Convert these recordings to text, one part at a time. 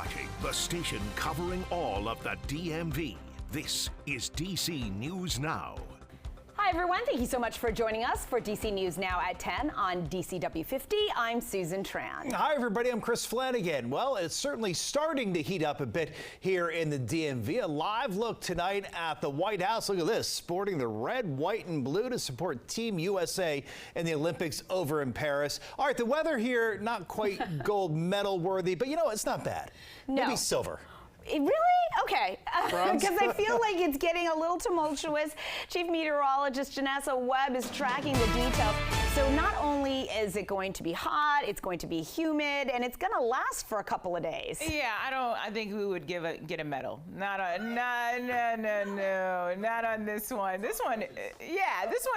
watching the station covering all of the DMV. This is DC News Now. Hi, everyone. Thank you so much for joining us for DC News Now at 10 on DCW 50. I'm Susan Tran. Hi, everybody. I'm Chris Flanagan. Well, it's certainly starting to heat up a bit here in the DMV. A live look tonight at the White House. Look at this, sporting the red, white, and blue to support Team USA in the Olympics over in Paris. All right, the weather here, not quite gold medal worthy, but you know, it's not bad. No. Maybe silver. Really? Okay. Because I feel like it's getting a little tumultuous. Chief Meteorologist Janessa Webb is tracking the details. So not only is it going to be hot, it's going to be humid, and it's going to last for a couple of days. Yeah, I think we would get a medal. Not on this one. This one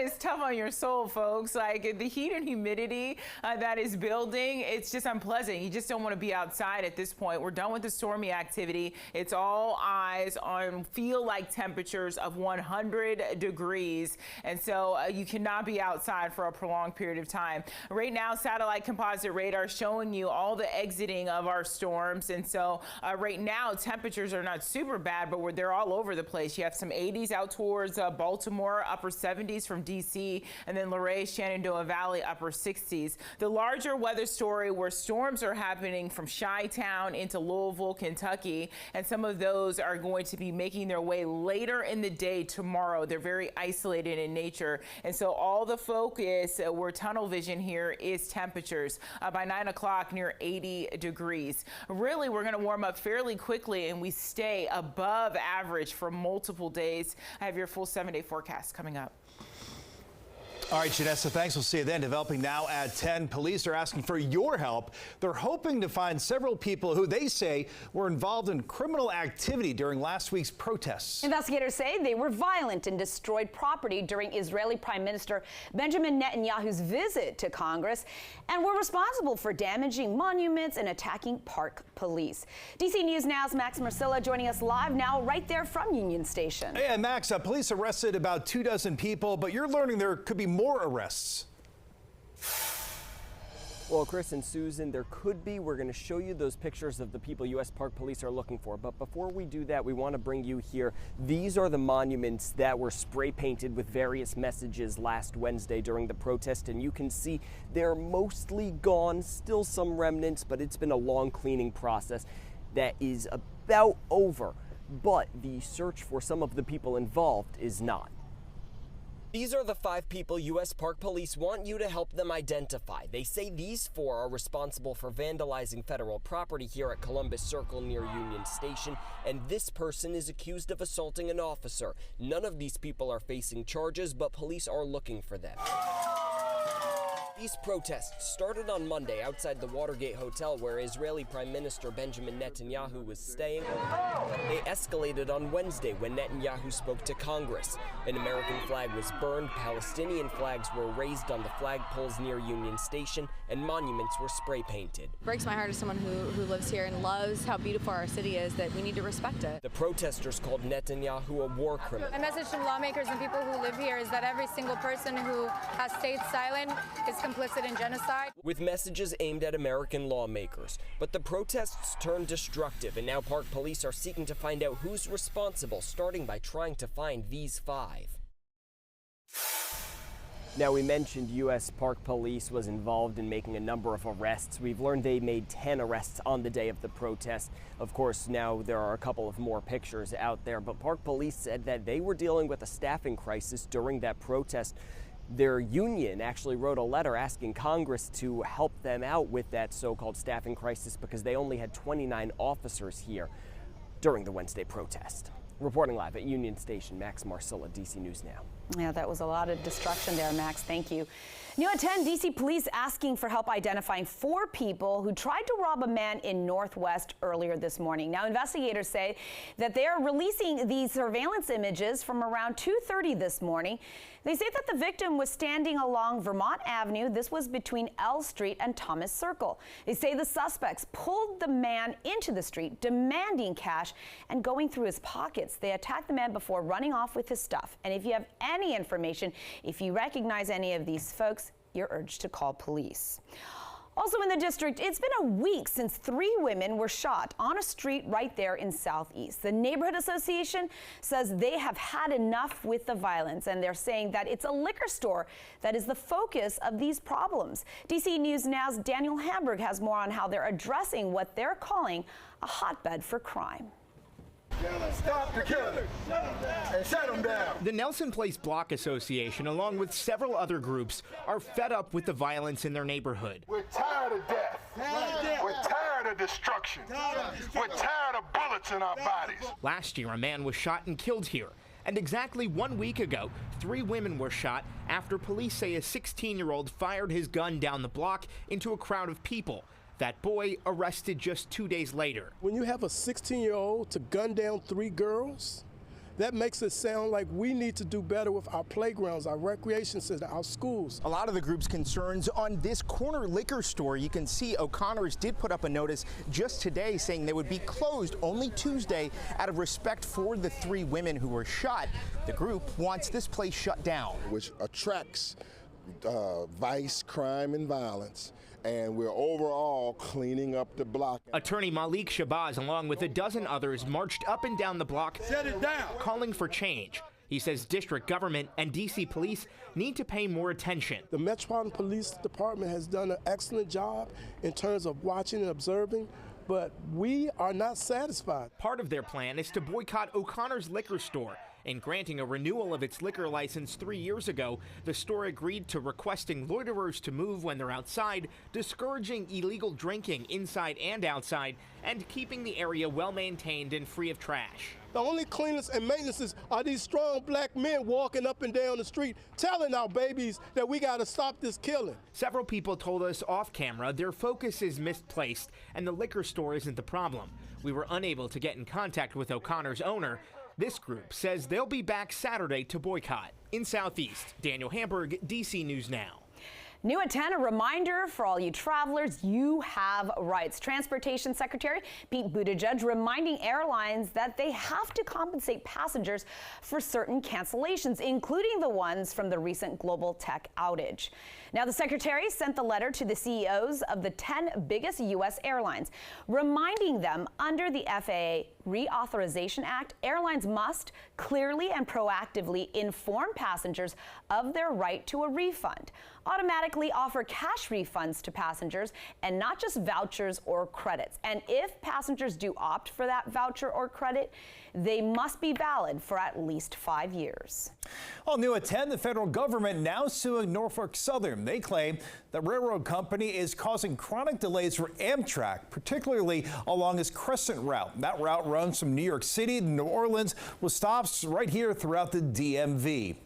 is tough on your soul, folks. Like the heat and humidity that is building, it's just unpleasant. You just don't want to be outside at this point. We're done with the stormy activity. It's all eyes on feel-like temperatures of 100 degrees, and so you cannot be outside for a prolonged period of time. Right now, satellite composite radar showing you all the exiting of our storms, and so right now temperatures are not super bad, but they're all over the place. You have some 80s out towards Baltimore, upper 70s from DC, and then Luray, Shenandoah Valley, upper 60s. The larger weather story where storms are happening from Chi-Town into Louisville, Kentucky, and some of those are going to be making their way later in the day tomorrow. They're very isolated in nature, and so all the focus where tunnel vision here is temperatures by 9 o'clock near 80 degrees. Really, we're going to warm up fairly quickly, and we stay above average for multiple days. I have your full 7-day forecast coming up. All right, Janessa, thanks. We'll see you then. Developing now at 10. Police are asking for your help. They're hoping to find several people who they say were involved in criminal activity during last week's protests. Investigators say they were violent and destroyed property during Israeli Prime Minister Benjamin Netanyahu's visit to Congress and were responsible for damaging monuments and attacking park police. DC News Now's Max Marcilla joining us live now right there from Union Station. Yeah, Max, police arrested about 24 people, but you're learning there could be more arrests. Well, Chris and Susan, there could be. We're going to show you those pictures of the people U.S. Park Police are looking for. But before we do that, we want to bring you here. These are the monuments that were spray painted with various messages last Wednesday during the protest. And you can see they're mostly gone, still some remnants, but it's been a long cleaning process that is about over. But the search for some of the people involved is not. These are the 5 people U.S. Park Police want you to help them identify. They say these 4 are responsible for vandalizing federal property here at Columbus Circle near Union Station, and this person is accused of assaulting an officer. None of these people are facing charges, but police are looking for them. These protests started on Monday outside the Watergate Hotel where Israeli Prime Minister Benjamin Netanyahu was staying. They escalated on Wednesday when Netanyahu spoke to Congress. An American flag was burned, Palestinian flags were raised on the flagpoles near Union Station, and monuments were spray painted. It breaks my heart as someone who lives here and loves how beautiful our city is that we need to respect it. The protesters called Netanyahu a war criminal. My message to lawmakers and people who live here is that every single person who has stayed silent is complicit in genocide. With messages aimed at American lawmakers. But the protests turned destructive, and now Park Police are seeking to find out who's responsible, starting by trying to find these 5. Now, we mentioned U.S. Park Police was involved in making a number of arrests. We've learned they made 10 arrests on the day of the protest. Of course, now there are a couple of more pictures out there, but Park Police said that they were dealing with a staffing crisis during that protest. Their union actually wrote a letter asking Congress to help them out with that so-called staffing crisis because they only had 29 officers here during the Wednesday protest. Reporting live at Union Station, Max Marcilla, DC News Now. Yeah, that was a lot of destruction there, Max. Thank you. New at 10, D.C. police asking for help identifying 4 people who tried to rob a man in Northwest earlier this morning. Now, investigators say that they are releasing these surveillance images from around 2:30 this morning. They say that the victim was standing along Vermont Avenue. This was between L Street and Thomas Circle. They say the suspects pulled the man into the street, demanding cash and going through his pockets. They attacked the man before running off with his stuff. And if you have any information, if you recognize any of these folks, you're urged to call police. Also in the district, it's been a week since 3 women were shot on a street right there in Southeast. The Neighborhood Association says they have had enough with the violence, and they're saying that it's a liquor store that is the focus of these problems. DC News Now's Daniel Hamburg has more on how they're addressing what they're calling a hotbed for crime. Stop the killer and shut them down. The Nelson Place Block Association, along with several other groups, are fed up with the violence in their neighborhood. We're tired of death. We're tired of destruction. We're tired of bullets in our bodies. Last year, a man was shot and killed here. And exactly 1 week ago, 3 women were shot after police say a 16-year-old fired his gun down the block into a crowd of people. That boy arrested just 2 days later. When you have a 16-year-old to gun down 3 girls, that makes it sound like we need to do better with our playgrounds, our recreation center, our schools. A lot of the group's concerns on this corner liquor store. You can see O'Connor's did put up a notice just today saying they would be closed only Tuesday out of respect for the 3 women who were shot. The group wants this place shut down. Which attracts vice, crime, and violence. And we're overall cleaning up the block. Attorney Malik Shabazz, along with a dozen others, marched up and down the block, Shut it down. calling for change. He says district government and D.C. police need to pay more attention. The Metropolitan Police Department has done an excellent job in terms of watching and observing, but we are not satisfied. Part of their plan is to boycott O'Connor's liquor store. In granting a renewal of its liquor license 3 years ago, the store agreed to requesting loiterers to move when they're outside, discouraging illegal drinking inside and outside, and keeping the area well maintained and free of trash. The only cleaners and maintenances are these strong black men walking up and down the street telling our babies that we got to stop this killing. Several people told us off camera their focus is misplaced and the liquor store isn't the problem. We were unable to get in contact with O'Connor's owner. This group says they'll be back Saturday to boycott. In Southeast, Daniel Hamburg, DC News Now. New at 10, a reminder for all you travelers, you have rights. Transportation Secretary Pete Buttigieg reminding airlines that they have to compensate passengers for certain cancellations, including the ones from the recent global tech outage. Now, the secretary sent the letter to the CEOs of the 10 biggest U.S. airlines, reminding them under the FAA Reauthorization Act, airlines must clearly and proactively inform passengers of their right to a refund, automatically offer cash refunds to passengers, and not just vouchers or credits. And if passengers do opt for that voucher or credit, they must be valid for at least 5 years. All new at 10, the federal government now suing Norfolk Southern. They claim the railroad company is causing chronic delays for Amtrak, particularly along its Crescent route. That route runs from New York City to New Orleans with stops right here throughout the DMV.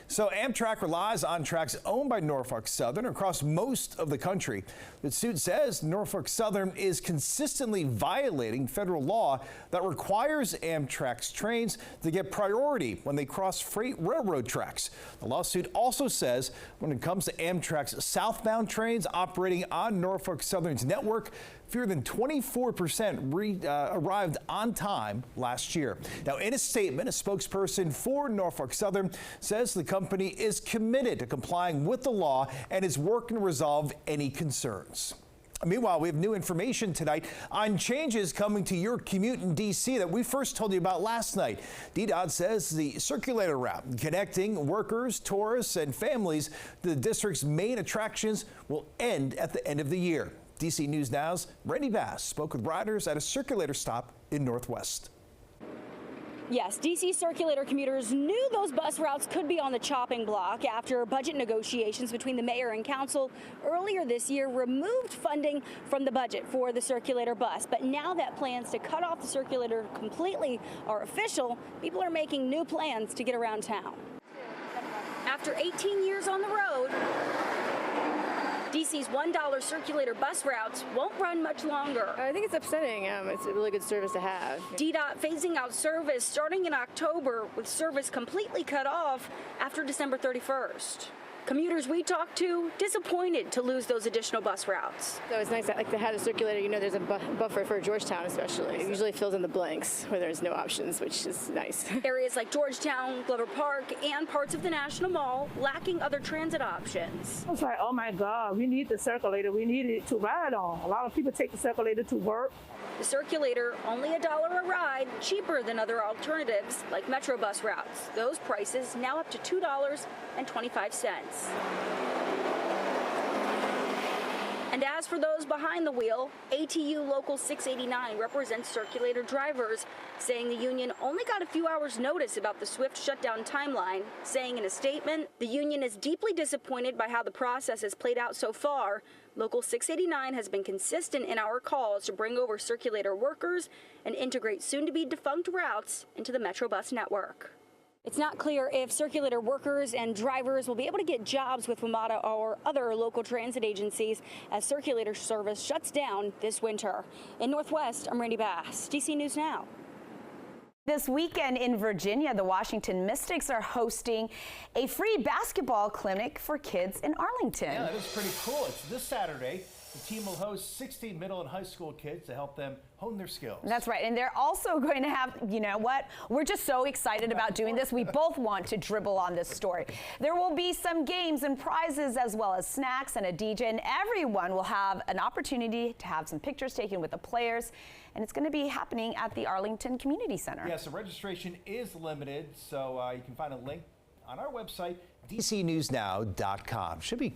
So Amtrak relies on tracks owned by Norfolk Southern across most of the country. The suit says Norfolk Southern is consistently violating federal law that requires Amtrak's trains to get priority when they cross freight railroad tracks. The lawsuit also says when it comes to Amtrak's southbound trains operating on Norfolk Southern's network, fewer than 24% arrived on time last year. Now, in a statement, a spokesperson for Norfolk Southern says the company is committed to complying with the law and is working to resolve any concerns. Meanwhile, we have new information tonight on changes coming to your commute in D.C. that we first told you about last night. DDOT says the circulator route connecting workers, tourists, and families to the district's main attractions will end at the end of the year. DC News Now's Randy Bass spoke with riders at a circulator stop in Northwest. Yes, DC circulator commuters knew those bus routes could be on the chopping block after budget negotiations between the mayor and council earlier this year removed funding from the budget for the circulator bus. But now that plans to cut off the circulator completely are official, people are making new plans to get around town. After 18 years on the road, DC's $1 circulator bus routes won't run much longer. I think it's upsetting. It's a really good service to have. DDOT phasing out service starting in October with service completely cut off after December 31st. Commuters we talked to disappointed to lose those additional bus routes. So it's nice that like they had a circulator, you know, there's a buffer for Georgetown especially. It usually fills in the blanks where there's no options, which is nice. Areas like Georgetown, Glover Park, and parts of the National Mall lacking other transit options. I was like, oh my God, we need the circulator. We need it to ride on. A lot of people take the circulator to work. The circulator, only $1 a ride, cheaper than other alternatives like Metro bus routes. Those prices now up to $2.25. And as for those behind the wheel, ATU Local 689 represents circulator drivers, saying the union only got a few hours' notice about the swift shutdown timeline, saying in a statement, the union is deeply disappointed by how the process has played out so far. Local 689 has been consistent in our calls to bring over circulator workers and integrate soon-to-be defunct routes into the Metro bus network. It's not clear if circulator workers and drivers will be able to get jobs with WMATA or other local transit agencies as circulator service shuts down this winter. In Northwest, I'm Randy Bass, DC News Now. This weekend in Virginia, the Washington Mystics are hosting a free basketball clinic for kids in Arlington. Yeah, that is pretty cool. It's this Saturday. The team will host 16 middle and high school kids to help them hone their skills. That's right. And they're also going to have, you know what? We're just so excited about doing this. We both want to dribble on this story. There will be some games and prizes as well as snacks and a DJ, and everyone will have an opportunity to have some pictures taken with the players. And it's going to be happening at the Arlington Community Center. Yeah, so registration is limited, so you can find a link on our website, dcnewsnow.com. Should be